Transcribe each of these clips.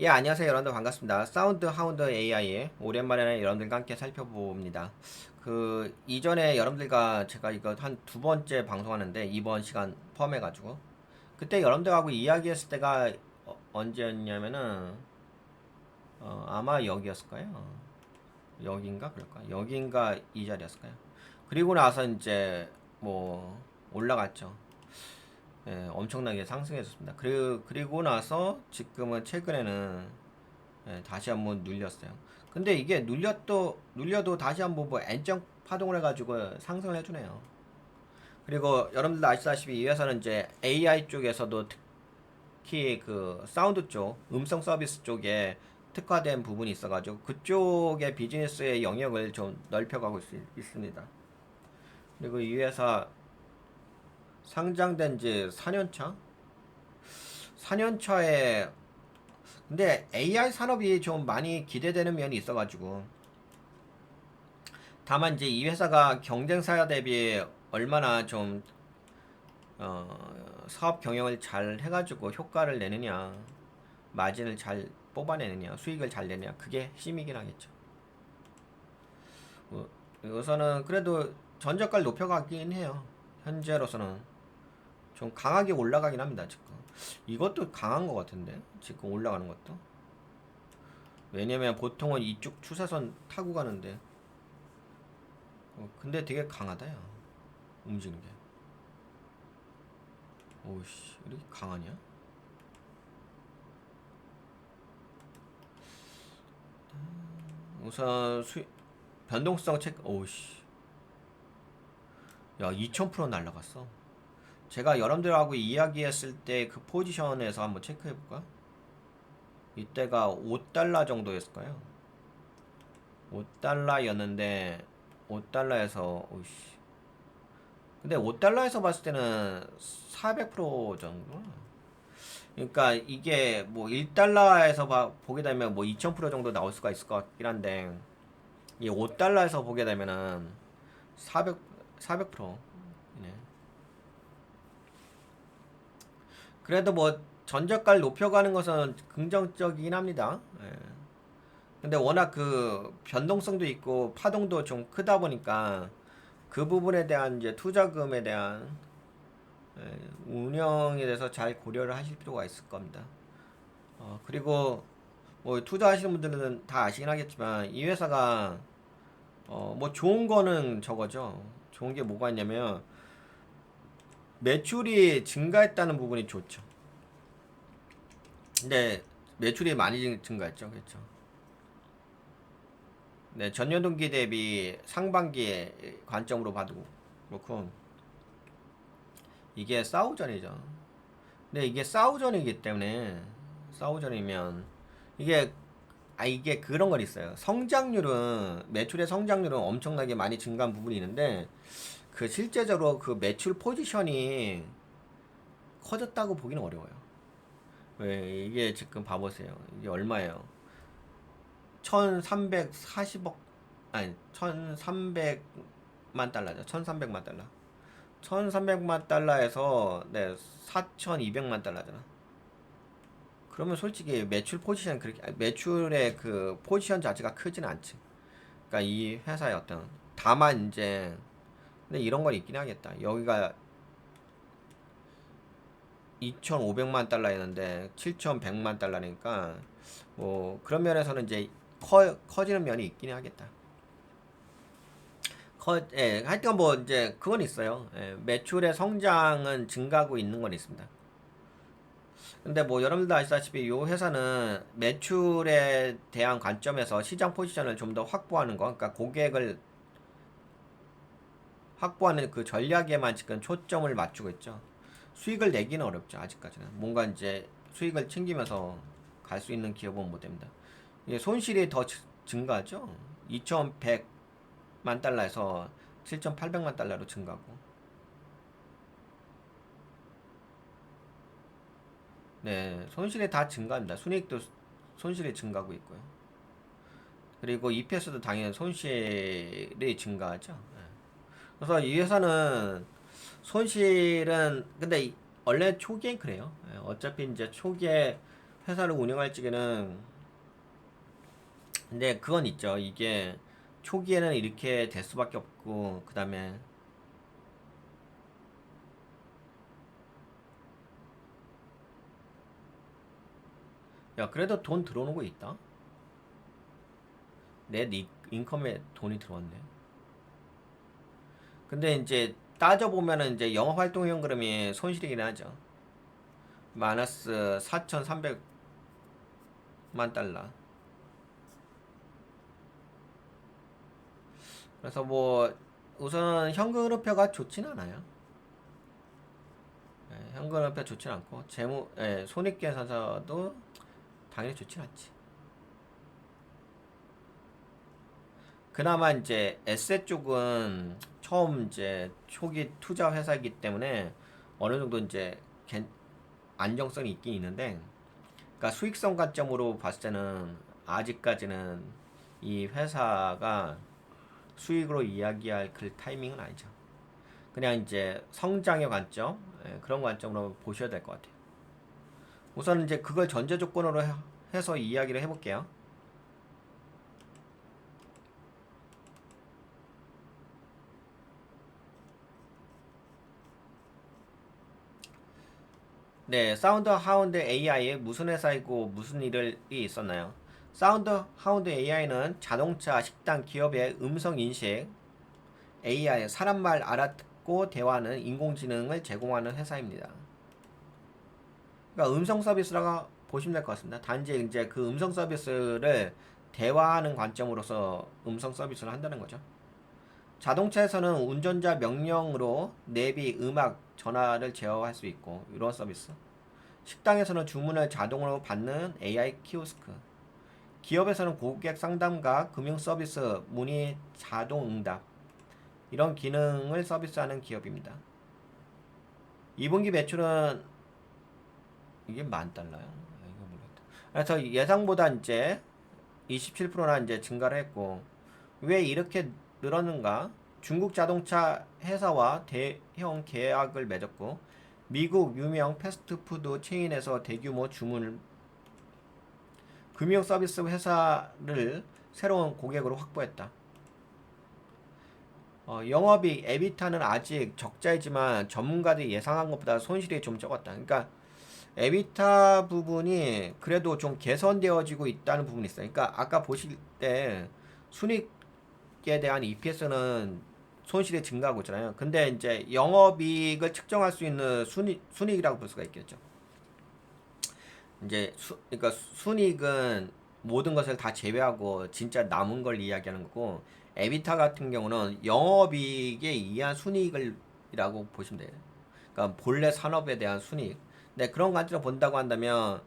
예, 안녕하세요. 여러분들 반갑습니다. 사운드 하운드 AI의 오랜만에 여러분들과 함께 살펴봅니다. 이전에 여러분들과 제가 이거 한 두 번째 방송하는데, 이번 시간 포함해가지고. 그때 여러분들하고 이야기했을 때가 언제였냐면은, 아마 여기였을 거예요. 여긴가? 그럴까? 여긴가 이 자리였을까요? 그리고 나서 이제, 뭐, 올라갔죠. 예, 엄청나게 상승했었습니다. 그리고 나서 지금은 최근에는 예, 다시 한번 눌렸어요. 근데 이게 눌려도 다시 한번 뭐 N점 파동을 해가지고 상승을 해주네요. 그리고 여러분들 아시다시피 이 회사는 이제 AI 쪽에서도 특히 그 사운드 쪽, 음성 서비스 쪽에 특화된 부분이 있어가지고 그쪽의 비즈니스의 영역을 좀 넓혀가고 있습니다. 그리고 이 회사 상장된 지 4년차? 4년차에 근데 AI 산업이 좀 많이 기대되는 면이 있어가지고 다만 이제 이 회사가 경쟁사 대비 얼마나 좀 사업 경영을 잘 해가지고 효과를 내느냐, 마진을 잘 뽑아내느냐, 수익을 잘 내느냐, 그게 핵심이긴 하겠죠. 우선은 그래도 전저가를 높여가긴 해요. 현재로서는 좀 강하게 올라가긴 합니다. 지금 이것도 강한 것 같은데 지금 올라가는 것도. 왜냐면 보통은 이쪽 추세선 타고 가는데 근데 되게 강하다 야 움직이는 게. 오우씨 이렇게 강하냐? 우선 변동성 체크. 오우씨 야 2000% 날라갔어. 제가 여러분들하고 이야기했을 때 그 포지션에서 한번 체크해볼까? 이때가 5달러 정도였을까요? 5달러였는데 5달러에서 오우씨 근데 5달러에서 봤을 때는 400% 정도? 그러니까 이게 뭐 1달러에서 보게 되면 뭐 2000% 정도 나올 수가 있을 것 같긴 한데 이 5달러에서 보게 되면은 400%이네. 그래도 뭐 전저가를 높여가는 것은 긍정적이긴 합니다. 예. 근데 워낙 그 변동성도 있고 파동도 좀 크다 보니까 그 부분에 대한 이제 투자금에 대한 운영에 대해서 잘 고려를 하실 필요가 있을 겁니다. 그리고 뭐 투자하시는 분들은 다 아시긴 하겠지만 이 회사가 뭐 좋은 거는 저거죠. 좋은 게 뭐가 있냐면 매출이 증가했다는 부분이 좋죠. 근데 매출이 많이 증가했죠. 그렇죠. 네, 전년 동기 대비 상반기에 관점으로 봐도 그렇고 이게 싸우전이죠. 근데 이게 싸우전이기 때문에 싸우전이면 이게 이게 그런 건 있어요. 성장률은 매출의 성장률은 엄청나게 많이 증가한 부분이 있는데 그 실제적으로 그 매출 포지션이 커졌다고 보기는 어려워요. 왜 이게 지금 봐보세요. 이게 얼마예요? 1340억 아니 1300만 달러죠. 1300만 달러. 1300만 달러에서 네 4200만 달러잖아. 그러면 솔직히 매출 포지션 그렇게 매출의 그 포지션 자체가 크진 않지. 그러니까 이 회사의 어떤 다만 이제 근데 이런 건 있긴 하겠다. 여기가 2,500만 달러였는데 7,100만 달러니까 뭐 그런 면에서는 이제 커지는 면이 있긴 하겠다. 하여튼 뭐 이제 그건 있어요. 매출의 성장은 증가하고 있는 건 있습니다. 근데 뭐 여러분들 아시다시피 이 회사는 매출에 대한 관점에서 시장 포지션을 좀 더 확보하는 거, 그러니까 고객을 확보하는 그 전략에만 지금 초점을 맞추고 있죠. 수익을 내기는 어렵죠. 아직까지는. 뭔가 이제 수익을 챙기면서 갈 수 있는 기업은 못 됩니다. 이게 손실이 더 증가하죠. 2,100만 달러에서 7,800만 달러로 증가하고. 네, 손실이 다 증가합니다. 순이익도 손실이 증가하고 있고요. 그리고 EPS도 당연히 손실이 증가하죠. 네. 그래서 이 회사는 손실은 근데 원래 초기엔 그래요. 어차피 이제 초기에 회사를 운영할 적에는 근데 그건 있죠. 이게 초기에는 이렇게 될 수밖에 없고 그 다음에 야 그래도 돈 들어오는 거 있다. 내 인컴에 돈이 들어왔네. 근데 이제 따져보면은 이제 영업활동 현금이 손실이긴 하죠. 마이너스 4,300만 달러. 그래서 뭐 우선 현금 흐름표가 좋진 않아요. 예, 현금 흐름표 좋진 않고 재무 손익계산서도 당연히 좋진 않지. 그나마 이제 에셋 쪽은 처음 이제 초기 투자 회사이기 때문에 어느 정도 이제 안정성이 있긴 있는데, 그러니까 수익성 관점으로 봤을 때는 아직까지는 이 회사가 수익으로 이야기할 그 타이밍은 아니죠. 그냥 이제 성장의 관점, 그런 관점으로 보셔야 될 것 같아요. 우선 이제 그걸 전제 조건으로 해서 이야기를 해볼게요. 네, 사운드 하운드 AI에 무슨 회사이고 무슨 일이 있었나요? 사운드 하운드 AI는 자동차, 식당, 기업의 음성 인식, AI, 사람 말 알아듣고 대화하는 인공지능을 제공하는 회사입니다. 그러니까 음성 서비스라고 보시면 될 것 같습니다. 단지 이제 그 음성 서비스를 대화하는 관점으로서 음성 서비스를 한다는 거죠. 자동차에서는 운전자 명령으로 내비, 음악, 전화를 제어할 수 있고 이런 서비스. 식당에서는 주문을 자동으로 받는 AI 키오스크. 기업에서는 고객 상담과 금융 서비스, 문의 자동 응답 이런 기능을 서비스하는 기업입니다. 2분기 매출은 이게 10,000달러야. 이거 모르겠다. 그래서 예상보다 이제 27%나 이제 증가를 했고 왜 이렇게 늘었는가? 중국 자동차 회사와 대형 계약을 맺었고 미국 유명 패스트푸드 체인에서 대규모 주문을 금융 서비스 회사를 새로운 고객으로 확보했다. 영업이익 에비타는 아직 적자이지만 전문가들이 예상한 것보다 손실이 좀 적었다. 그러니까 에비타 부분이 그래도 좀 개선되어지고 있다는 부분이 있어요. 그러니까 아까 보실 때 순이익에 대한 EPS는 손실이 증가하고 있잖아요. 근데 이제 영업이익을 측정할 수 있는 순이익이라고 볼 수가 있겠죠. 이제 그러니까 순이익은 모든 것을 다 제외하고 진짜 남은 걸 이야기하는 거고 에비타 같은 경우는 영업이익에 의한 순이익이라고 보시면 돼요. 그러니까 본래 산업에 대한 순이익. 네, 그런 관점으로 본다고 한다면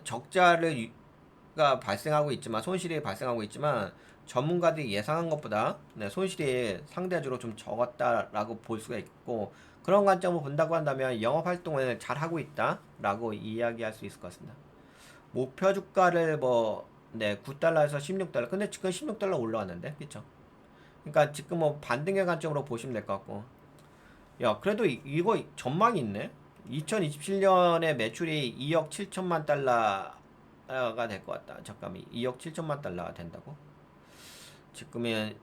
적자가 발생하고 있지만 손실이 발생하고 있지만 전문가들이 예상한 것보다 손실이 상대적으로 좀 적었다라고 볼 수가 있고 그런 관점으로 본다고 한다면 영업 활동을 잘 하고 있다라고 이야기할 수 있을 것 같습니다. 목표 주가를 뭐 9달러에서 16달러. 근데 지금 16달러 올라왔는데, 그쵸? 그러니까 지금 뭐 반등의 관점으로 보시면 될 것 같고. 야, 그래도 이거 전망이 있네. 2027년에 매출이 2억 7천만 달러가 될 것 같다. 잠깐만, 2억 7천만 달러가 된다고? 지금이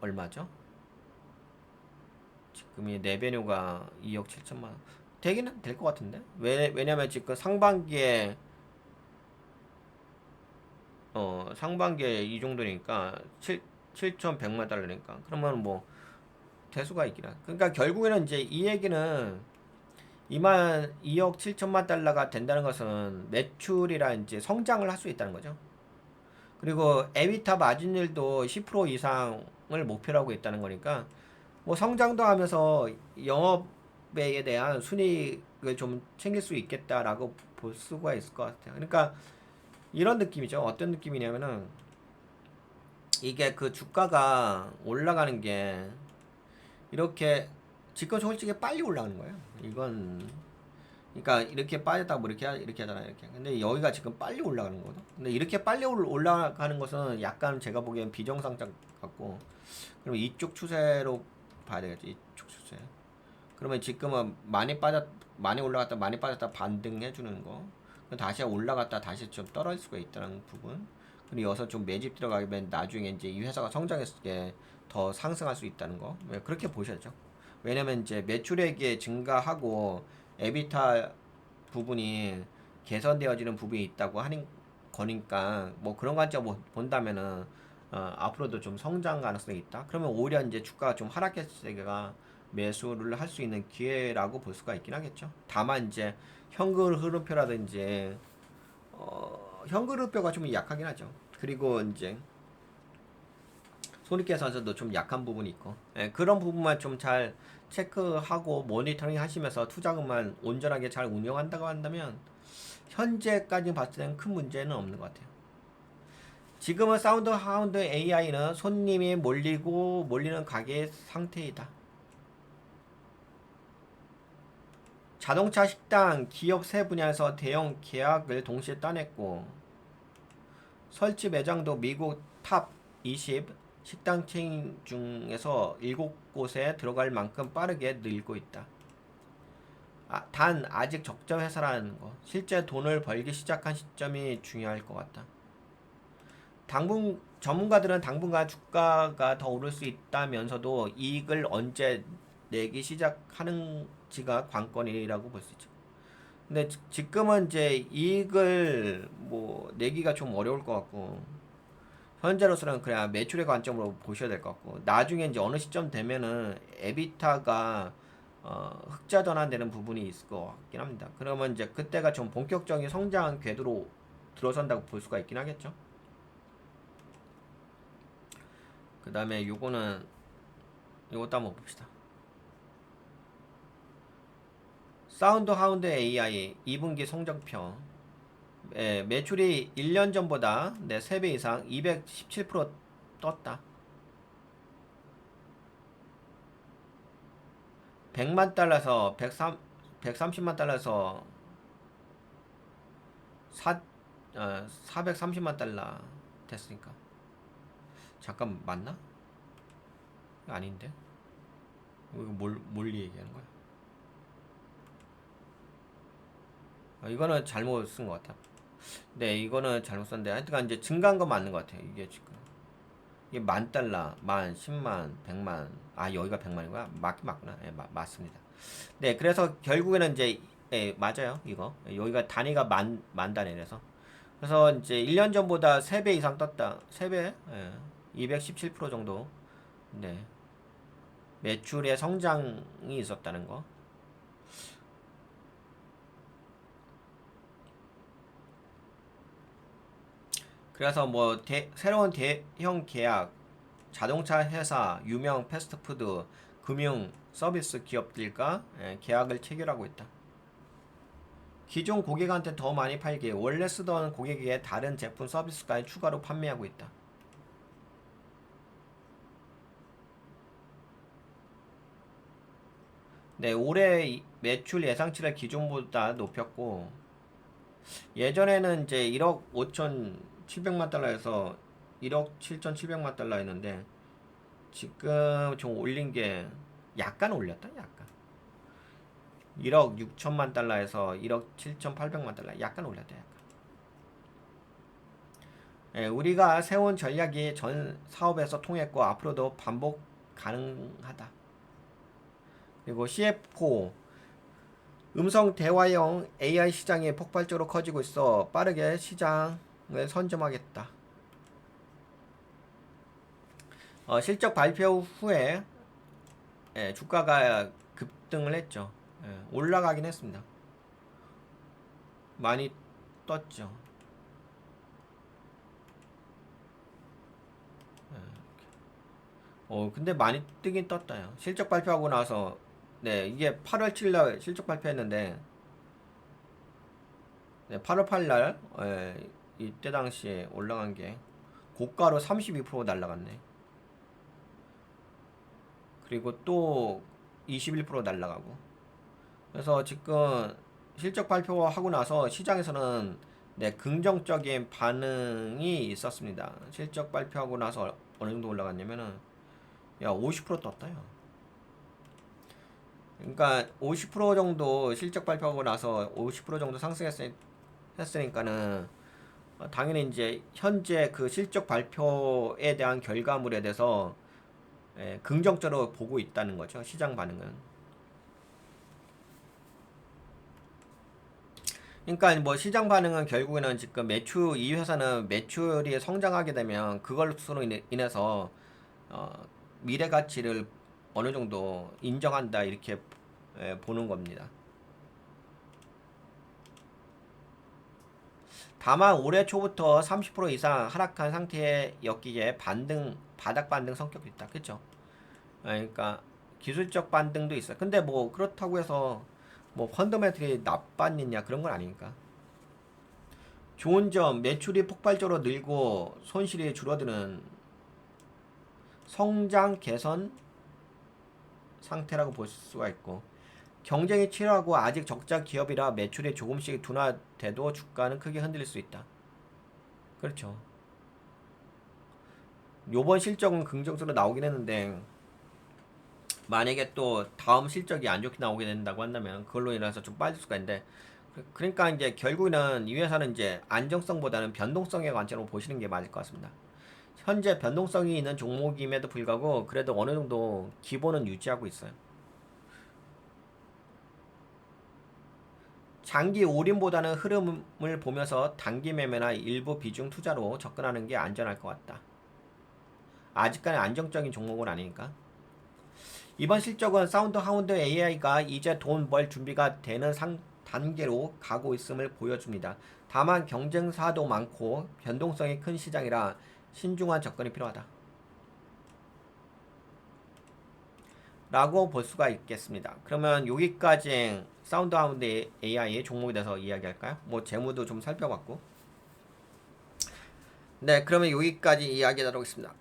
얼마죠? 지금이 레베뉴가 2억 7천만 되기는 될 것 같은데? 왜냐면 지금 상반기에 이 정도니까 7,100만 달러니까 그러면 뭐 대수가 있긴 하. 그러니까 결국에는 이제 이 얘기는 2억 7천만 달러가 된다는 것은 매출이라 이제 성장을 할 수 있다는 거죠. 그리고 에비타 마진율도 10% 이상을 목표로 하고 있다는 거니까 뭐 성장도 하면서 영업에 대한 순이익을 좀 챙길 수 있겠다라고 볼 수가 있을 것 같아요. 그러니까 이런 느낌이죠. 어떤 느낌이냐면은 이게 그 주가가 올라가는 게 이렇게 지금 솔직히 빨리 올라가는 거예요. 이건 그러니까 이렇게 빠졌다 뭐 이렇게 하잖아요. 이렇게. 근데 여기가 지금 빨리 올라가는 거거든. 근데 이렇게 빨리 올라가는 것은 약간 제가 보기엔 비정상적 같고 그럼 이쪽 추세로 봐야 되겠지. 이쪽 추세. 그러면 지금은 많이 올라갔다 많이 빠졌다 반등해 주는 거. 다시 올라갔다 다시 좀 떨어질 수가 있다는 부분. 그리고 여기서 좀 매집 들어가면 나중에 이제 이 회사가 성장했을 때 더 상승할 수 있다는 거. 그렇게 보셔야죠. 왜냐면 이제 매출액이 증가하고 에비타 부분이 개선되어지는 부분이 있다고 하는 거니까 뭐 그런 관점 본다면은 앞으로도 좀 성장 가능성이 있다. 그러면 오히려 이제 주가가 좀 하락했을 때가 매수를 할 수 있는 기회라고 볼 수가 있긴 하겠죠. 다만 이제 현금 흐름표라든지 현금 흐름표가 좀 약하긴 하죠. 그리고 이제 손익계산서도 좀 약한 부분이 있고 그런 부분만 좀 잘 체크하고 모니터링 하시면서 투자금만 온전하게 잘 운영한다고 한다면 현재까지 봤을 때는 큰 문제는 없는 것 같아요. 지금은 사운드 하운드 AI는 손님이 몰리는 가게 상태이다. 자동차, 식당, 기업 세 분야에서 대형 계약을 동시에 따냈고 설치 매장도 미국 탑 20 식당 체인 중에서 7곳에 들어갈 만큼 빠르게 늘고 있다. 단 아직 적정 회사라는 거. 실제 돈을 벌기 시작한 시점이 중요할 것 같다. 전문가들은 당분간 주가가 더 오를 수 있다면서도 이익을 언제 내기 시작하는지가 관건이라고 볼 수 있죠. 근데 지금은 이제 이익을 뭐 내기가 좀 어려울 것 같고 현재로서는 그냥 매출의 관점으로 보셔야 될 것 같고 나중에 이제 어느 시점 되면은 에비타가 흑자 전환되는 부분이 있을 것 같긴 합니다. 그러면 이제 그때가 좀 본격적인 성장 궤도로 들어선다고 볼 수가 있긴 하겠죠. 그 다음에 요것도 한번 봅시다. 사운드 하운드 AI 2분기 성적표. 매출이 1년 전보다 3배 이상 217% 떴다. 100만 달러에서 130만 달러에서 430만 달러 됐으니까. 잠깐 맞나? 아닌데? 이거 뭘 얘기하는 거야? 이거는 잘못 쓴 것 같아. 네, 이거는 잘못 썼는데 하여튼간 이제 증가한 건 맞는 것 같아요. 이게 지금 이게 10,000달러, 10,000, 10,000. 여기가 100만인 거야? 맞긴 맞구나. 맞습니다. 네, 그래서 결국에는 이제 맞아요. 이거 여기가 단위가 만 단위라서 그래서 이제 1년 전보다 3배 이상 떴다. 3배, 217% 정도. 네, 매출의 성장이 있었다는 거. 그래서 뭐 새로운 대형 계약, 자동차 회사, 유명 패스트푸드, 금융 서비스 기업들과 계약을 체결하고 있다. 기존 고객한테 더 많이 팔기, 원래 쓰던 고객에게 다른 제품 서비스까지 추가로 판매하고 있다. 네, 올해 매출 예상치를 기존보다 높였고 예전에는 이제 1억 5,700만 달러에서 1억 7,700만 달러였는데 지금 좀 올린 게 약간 올렸다. 약간 1억 6천만 달러에서 1억 7,800만 달러 약간 올렸다. 약간. 우리가 세운 전략이 전 사업에서 통했고 앞으로도 반복 가능하다. 그리고 CF4 음성 대화형 AI 시장이 폭발적으로 커지고 있어 빠르게 시장을 선점하겠다. 실적 발표 후에 주가가 급등을 했죠. 올라가긴 했습니다. 많이 떴죠. 근데 많이 뜨긴 떴다요. 실적 발표하고 나서 이게 8월 7일 실적 발표했는데 8월 8일 이때 당시에 올라간 게 고가로 32% 날라갔네. 그리고 또 21% 날라가고. 그래서 지금 실적 발표하고 나서 시장에서는 긍정적인 반응이 있었습니다. 실적 발표하고 나서 어느 정도 올라갔냐면은 50% 떴다요. 그러니까 50% 정도 실적 발표하고 나서 50% 정도 상승했으니 했으니까는 당연히 이제 현재 그 실적 발표에 대한 결과물에 대해서 긍정적으로 보고 있다는 거죠. 시장 반응은. 그러니까 뭐 시장 반응은 결국에는 지금 매출 이 회사는 매출이 성장하게 되면 그걸로 인해서 어, 미래 가치를 어느 정도 인정한다 이렇게 보는 겁니다. 다만 올해 초부터 30% 이상 하락한 상태였기에 바닥 반등 성격이 있다. 그쵸? 그러니까 기술적 반등도 있어요. 근데 뭐 그렇다고 해서 뭐 펀더멘털이 나빴느냐 그런 건 아니니까. 좋은 점, 매출이 폭발적으로 늘고 손실이 줄어드는 성장 개선 상태라고 볼 수가 있고, 경쟁이 치열하고 아직 적자 기업이라 매출이 조금씩 둔화돼도 주가는 크게 흔들릴 수 있다. 그렇죠. 요번 실적은 긍정적으로 나오긴 했는데 만약에 또 다음 실적이 안 좋게 나오게 된다고 한다면 그걸로 인해서 좀 빠질 수가 있는데, 그러니까 이제 결국에는 이 회사는 이제 안정성보다는 변동성의 관점으로 보시는 게 맞을 것 같습니다. 현재 변동성이 있는 종목임에도 불구하고 그래도 어느 정도 기본은 유지하고 있어요. 장기 올인보다는 흐름을 보면서 단기 매매나 일부 비중 투자로 접근하는 게 안전할 것 같다. 아직까지 안정적인 종목은 아니니까. 이번 실적은 사운드 하운드 AI가 이제 돈 벌 준비가 되는 단계로 가고 있음을 보여줍니다. 다만 경쟁사도 많고 변동성이 큰 시장이라 신중한 접근이 필요하다. 라고 볼 수가 있겠습니다. 그러면 여기까지 사운드 하운드 AI의 종목에 대해서 이야기할까요? 뭐 재무도 좀 살펴봤고. 네, 그러면 여기까지 이야기하도록 하겠습니다.